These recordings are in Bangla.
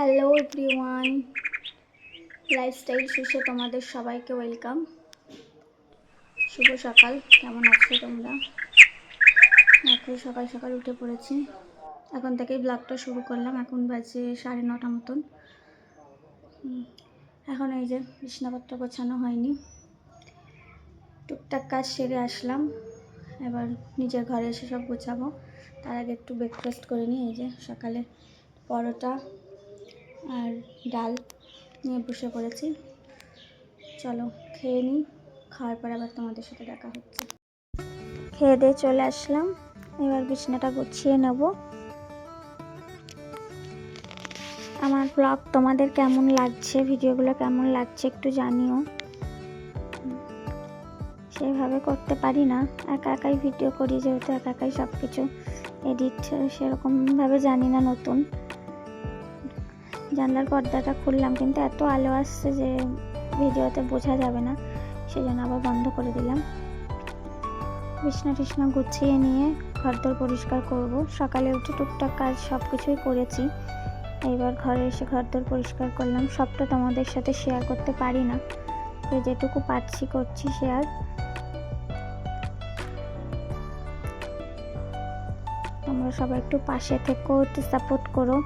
হ্যালো এভরিওয়ান, লাইফস্টাইল শেষে তোমাদের সবাইকে ওয়েলকাম। শুভ সকাল, কেমন আছো তোমরা? এখন সকাল সকাল উঠে পড়েছি, এখন থেকেই ব্লগটা শুরু করলাম। এখন বাজে 9:30 মতন। এখন এই যে বিছানাপত্র গোছানো হয়নি, টুকটাক কাজ সেরে আসলাম। এবার নিজের ঘরে এসে সব গোছাবো। তার আগে একটু ব্রেকফাস্ট করে নিই। এই যে সকালে পরোটা আর ডাল নিয়ে বসে পড়েছি। চলো খেয়ে নিই, খাওয়ার পর আবার তোমাদের সাথে দেখা হচ্ছে। খেয়ে দিয়ে চলে আসলাম, এবার বিছানাটা গুছিয়ে নেব। আমার ব্লগ তোমাদের কেমন লাগছে, ভিডিওগুলো কেমন লাগছে একটু জানিও। সেইভাবে করতে পারি না, একা একাই ভিডিও করি, যেহেতু একা একাই সব কিছু এডিট সেরকমভাবে জানি না। নতুন জানলার পর্দাটা খুললাম, কিন্তু এত আলো আসছে যে ভিডিওতে বোঝা যাবে না, সেজন্য আবার বন্ধ করে দিলাম। বিছনা টিছনা গুছিয়ে নিয়ে ঘরদোর পরিষ্কার করব। সকালে উঠে টুকটাক কাজ সব কিছুই করেছি, এইবার ঘরে এসে ঘরদোর পরিষ্কার করলাম। সবটা তোমাদের সাথে শেয়ার করতে পারি না, তো যেটুকু পারছি করছি শেয়ার। তোমরা সবাই একটু পাশে থেকো, একটু সাপোর্ট করো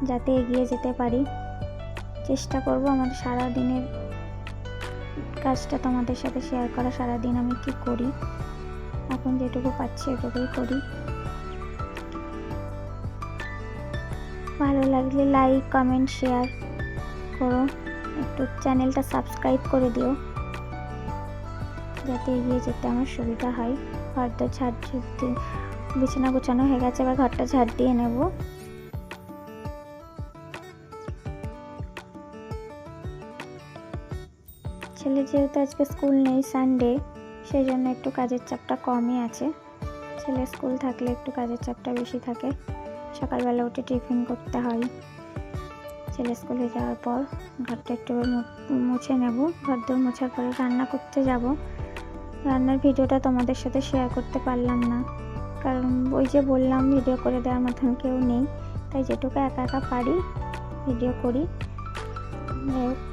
যাতে এগিয়ে যেতে পারি। চেষ্টা করব আমার সারাদিনের কাজটা তোমাদের সাথে শেয়ার করা। সারাদিন আমি কি করি, এখন যেটুকু পাচ্ছি এটুকুই করি। ভালো লাগলে লাইক কমেন্ট শেয়ার করো, একটু চ্যানেলটা সাবস্ক্রাইব করে দিও যাতে এগিয়ে যেতে আমার সুবিধা হয়। ঘরটা ঝাড় দিয়ে বিছানা গোছানো হয়ে গেছে, এবার ঘরটা ঝাড় দিয়ে নেব। ছেলে যেহেতু আজকে স্কুল নেই, সানডে, সেই জন্য একটু কাজের চাপটা কমই আছে। ছেলে স্কুল থাকলে একটু কাজের চাপটা বেশি থাকে। সকালবেলা উঠে টিফিন করতে হয়, ছেলে স্কুলে যাওয়ার পর ঘরটা একটু মুছে নেব। ঘরদোর মোছার পরে রান্না করতে যাব। রান্নার ভিডিওটা তোমাদের সাথে শেয়ার করতে পারলাম না, কারণ ওই যে বললাম ভিডিও করে দেওয়ার মতন কেউ নেই, তাই যেটুকু একা একা পারি ভিডিও করি।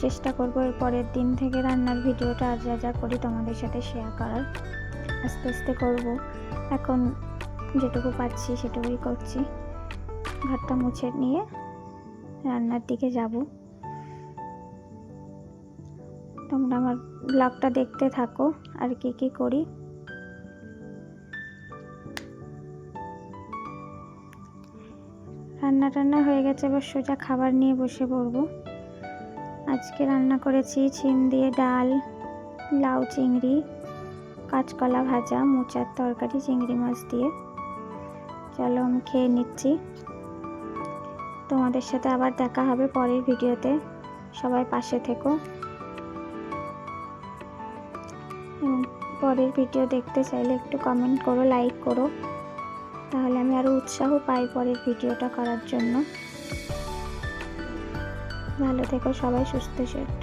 চেষ্টা করবো এর পরের দিন থেকে রান্নার ভিডিওটা আর যা যা করি তোমাদের সাথে শেয়ার করার। আস্তে আস্তে করব, এখন যেটুকু পাচ্ছি সেটুকুই করছি। ঘরটা মুছে নিয়ে রান্নার দিকে যাব। তোমরা আমার ব্লগটা দেখতে থাকো আর কি কি করি। রান্না হয়ে গেছে, এবার সোজা খাবার নিয়ে বসে পড়বো। আজকে রান্না করেছি ছিম দিয়ে ডাল, লাউ চিংড়ি, কাঁচকলা ভাজা, মোচার তরকারি চিংড়ি মাছ দিয়ে। চলো আমি খেয়ে নিচ্ছি, তোমাদের সাথে আবার দেখা হবে পরের ভিডিওতে। সবাই পাশে থেকো এবং পরের ভিডিও দেখতে চাইলে একটু কমেন্ট করো, লাইক করো, তাহলে আমি আরও উৎসাহ পাই পরের ভিডিওটা করার জন্য। ভালো থেকো সবাই,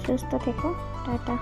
সুস্থ থেকো, টাটা।